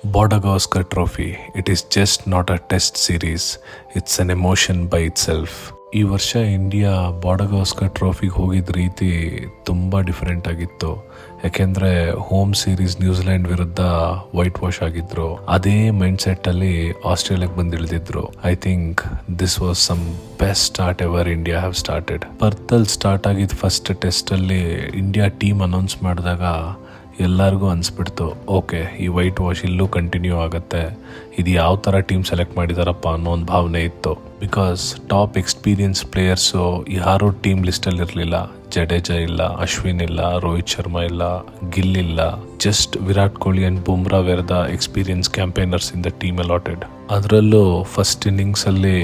Border Gavaskar Trophy. It is just not a test series. It's an emotion by itself. ಈ ವರ್ಷ India border Gavaskar ಟ್ರೋಫಿಗೆ ಹೋಗಿದ್ದ ರೀತಿ ತುಂಬ different ಆಗಿತ್ತು. ಯಾಕೆಂದರೆ ಹೋಮ್ ಸೀರೀಸ್ ನ್ಯೂಜಿಲೆಂಡ್ ವಿರುದ್ಧ ವೈಟ್ ವಾಶ್ ಆಗಿದ್ರು. ಅದೇ ಮೈಂಡ್ ಸೆಟ್ ಅಲ್ಲಿ ಆಸ್ಟ್ರೇಲಿಯಾಗೆ ಬಂದು ಇಳಿದಿದ್ರು. I think this was some best start ever India have started. ಪರ್ತಲ್ ಸ್ಟಾರ್ಟ್ ಆಗಿದ್ದ ಫಸ್ಟ್ ಟೆಸ್ಟ್ ಅಲ್ಲಿ ಇಂಡಿಯಾ ಟೀಮ್ ಅನೌನ್ಸ್ ಮಾಡಿದಾಗ ಎಲ್ಲರಿಗೂ ಅನ್ಸ್ಬಿಡ್ತು, ಓಕೆ ಈ ವೈಟ್ ವಾಶ್ ಇಲ್ಲೂ ಕಂಟಿನ್ಯೂ ಆಗುತ್ತೆ, ಇದು ಯಾವ ಥರ ಟೀಮ್ ಸೆಲೆಕ್ಟ್ ಮಾಡಿದಾರಪ್ಪ ಅನ್ನೋ ಒಂದು ಭಾವನೆ ಇತ್ತು. ಬಿಕಾಸ್ ಟಾಪ್ ಎಕ್ಸ್ಪೀರಿಯನ್ಸ್ ಪ್ಲೇಯರ್ಸು ಯಾರೂ ಟೀಮ್ ಲಿಸ್ಟಲ್ಲಿ ಇರಲಿಲ್ಲ. ಜಡೇಜಾ ಇಲ್ಲ, ಅಶ್ವಿನ್ ಇಲ್ಲ, ರೋಹಿತ್ ಶರ್ಮಾ ಇಲ್ಲ, ಗಿಲ್ ಇಲ್ಲ. Just Virat Kohli and Bumrah were the experience campaigners in the team allotted. ಅದರಲ್ಲೂ ಫಸ್ಟ್ ಇನ್ನಿಂಗ್ಸಲ್ಲಿ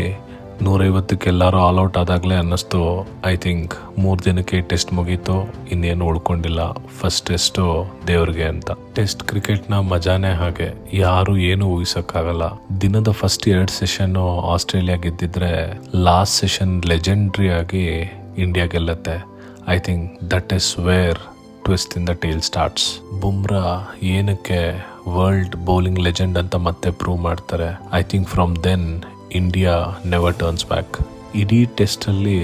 150ಕ್ಕೆ ಎಲ್ಲರೂ ಆಲ್ಔಟ್ ಆದಾಗಲೇ ಅನ್ನಿಸ್ತು, ಐ ಥಿಂಕ್ 3 ದಿನಕ್ಕೆ ಟೆಸ್ಟ್ ಮುಗೀತು, ಇನ್ನೇನು ಉಳ್ಕೊಂಡಿಲ್ಲ, ಫಸ್ಟ್ ಟೆಸ್ಟು ದೇವ್ರಿಗೆ ಅಂತ. ಟೆಸ್ಟ್ ಕ್ರಿಕೆಟ್ನ ಮಜಾನೇ ಹಾಗೆ, ಯಾರು ಏನು ಊಹಿಸೋಕ್ಕಾಗಲ್ಲ. ದಿನದ ಫಸ್ಟ್ 2 ಸೆಷನ್ನು ಆಸ್ಟ್ರೇಲಿಯಾ ಗೆದ್ದಿದ್ರೆ ಲಾಸ್ಟ್ ಸೆಷನ್ ಲೆಜೆಂಡ್ರಿ ಆಗಿ ಇಂಡಿಯಾ ಗೆಲ್ಲತ್ತೆ. I think that is where twist in the tale starts. Bumrah ಏನಕ್ಕೆ ವರ್ಲ್ಡ್ ಬೌಲಿಂಗ್ ಲೆಜೆಂಡ್ ಅಂತ ಮತ್ತೆ ಪ್ರೂವ್ ಮಾಡ್ತಾರೆ. I think from then India never turns back. ಇಡೀ ಟೆಸ್ಟಲ್ಲಿ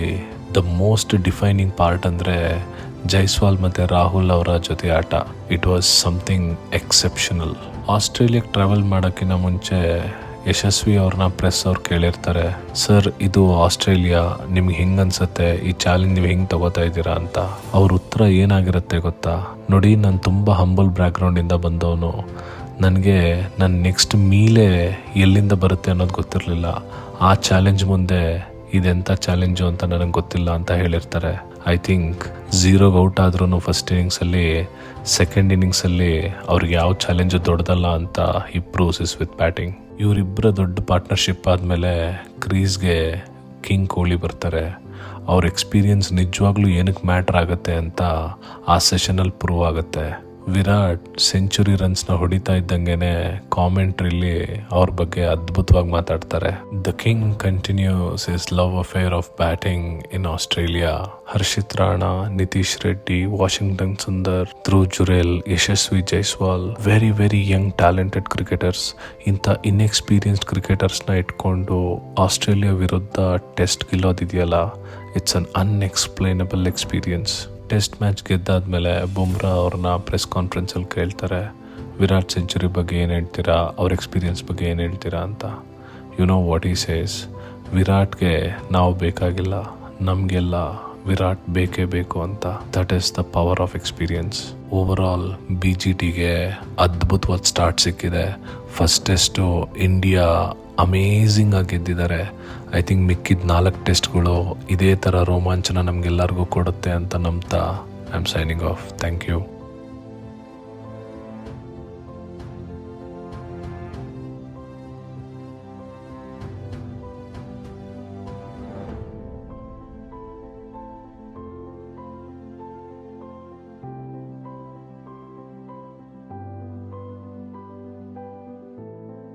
ದ ಮೋಸ್ಟ್ ಡಿಫೈನಿಂಗ್ ಪಾರ್ಟ್ ಅಂದರೆ ಜೈಸ್ವಾಲ್ ಮತ್ತು ರಾಹುಲ್ ಅವರ ಜೊತೆ ಆಟ. It was something exceptional. ಆಸ್ಟ್ರೇಲಿಯಾಗೆ ಟ್ರಾವೆಲ್ ಮಾಡೋಕ್ಕಿಂತ ಮುಂಚೆ ಯಶಸ್ವಿ ಅವ್ರನ್ನ ಪ್ರೆಸ್ ಅವ್ರು ಕೇಳಿರ್ತಾರೆ, ಸರ್ ಇದು ಆಸ್ಟ್ರೇಲಿಯಾ, ನಿಮ್ಗೆ ಹೆಂಗೆ ಅನ್ಸುತ್ತೆ, ಈ ಚಾಲೆಂಜ್ ನೀವು ಹೆಂಗೆ ತಗೋತಾ ಇದ್ದೀರಾ ಅಂತ. ಅವ್ರ ಉತ್ತರ ಏನಾಗಿರುತ್ತೆ ಗೊತ್ತಾ? ನೋಡಿ, ನಾನು ತುಂಬ ಹಂಬಲ್ ಬ್ಯಾಕ್ಗ್ರೌಂಡಿಂದ ಬಂದವನು, ನನಗೆ ನನ್ನ ನೆಕ್ಸ್ಟ್ ಮೀಲೇ ಎಲ್ಲಿಂದ ಬರುತ್ತೆ ಅನ್ನೋದು ಗೊತ್ತಿರಲಿಲ್ಲ. ಆ ಚಾಲೆಂಜ್ ಮುಂದೆ ಇದೆಂಥ ಚಾಲೆಂಜು ಅಂತ ನನಗೆ ಗೊತ್ತಿಲ್ಲ ಅಂತ ಹೇಳಿರ್ತಾರೆ. ಐ ಥಿಂಕ್ 0 ಔಟ್ ಆದ್ರೂ ಫಸ್ಟ್ ಇನ್ನಿಂಗ್ಸಲ್ಲಿ, ಸೆಕೆಂಡ್ ಇನ್ನಿಂಗ್ಸಲ್ಲಿ ಅವ್ರಿಗೆ ಯಾವ ಚಾಲೆಂಜು ದೊಡ್ಡದಲ್ಲ ಅಂತ ಹಿ ಪ್ರೂವ್ಸ್ ಇಸ್ ವಿತ್ ಬ್ಯಾಟಿಂಗ್. ಇವರಿಬ್ಬರ ದೊಡ್ಡ ಪಾರ್ಟ್ನರ್ಶಿಪ್ ಆದಮೇಲೆ ಕ್ರೀಸ್ಗೆ ಕಿಂಗ್ ಕೊಹ್ಲಿ ಬರ್ತಾರೆ. ಅವ್ರ ಎಕ್ಸ್ಪೀರಿಯನ್ಸ್ ನಿಜವಾಗ್ಲೂ ಏನಕ್ಕೆ ಮ್ಯಾಟ್ರ್ ಆಗುತ್ತೆ ಅಂತ ಆ ಸೆಷನಲ್ಲಿ ಪ್ರೂವ್ ಆಗುತ್ತೆ. ವಿರಾಟ್ ಸೆಂಚುರಿ ರನ್ಸ್ನ ಹೊಡಿತಾ ಇದ್ದಂಗೆನೆ ಕಾಮೆಂಟ್ರಿಲಿ ಅವ್ರ ಬಗ್ಗೆ ಅದ್ಭುತವಾಗಿ ಮಾತಾಡ್ತಾರೆ. The king continues his love affair of batting in Australia. Harshit Rana, Nitish Reddy, Washington Sundar, Dhruv Jurel, Yashasvi Jaiswal, very very young talented cricketers. ಇಂಥ ಇನ್ಎಕ್ಸ್ಪೀರಿಯನ್ಸ್ಡ್ ಕ್ರಿಕೆಟರ್ಸ್ನ ಇಟ್ಕೊಂಡು ಆಸ್ಟ್ರೇಲಿಯಾ ವಿರುದ್ಧ ಟೆಸ್ಟ್ ಗೆಲ್ಲೋದಿದೆಯಲ್ಲ, it's an unexplainable experience. Test match ಗೆದ್ದಾದ್ಮೇಲೆ ಬುಮ್ರಾ ಅವ್ರನ್ನ ಪ್ರೆಸ್ ಕಾನ್ಫರೆನ್ಸಲ್ಲಿ ಕೇಳ್ತಾರೆ, ವಿರಾಟ್ ಸೆಂಚುರಿ ಬಗ್ಗೆ ಏನು ಹೇಳ್ತೀರಾ, ಅವ್ರ ಎಕ್ಸ್ಪೀರಿಯನ್ಸ್ ಬಗ್ಗೆ ಏನು ಹೇಳ್ತೀರಾ ಅಂತ. You know what he says, ವಿರಾಟ್ಗೆ ನಾವು ಬೇಕಾಗಿಲ್ಲ, ನಮಗೆಲ್ಲ ವಿರಾಟ್ ಬೇಕೇ ಬೇಕು ಅಂತ. That is the power of experience. Overall BGTಗೆ ಅದ್ಭುತವಾದ ಸ್ಟಾರ್ಟ್ ಸಿಕ್ಕಿದೆ. ಫಸ್ಟ್ ಟೆಸ್ಟು ಇಂಡಿಯಾ ಅಮೇಝಿಂಗ್ ಆಗಿ ಗೆದ್ದಿದ್ದಾರೆ. ಐ ಥಿಂಕ್ ಮಿಕ್ಕಿದ 4 ಟೆಸ್ಟ್ಗಳು ಇದೇ ಥರ ರೋಮಾಂಚನ ನಮಗೆಲ್ಲರಿಗೂ ಕೊಡುತ್ತೆ ಅಂತ ನಂಬ್ತಾ I am signing off. Thank you.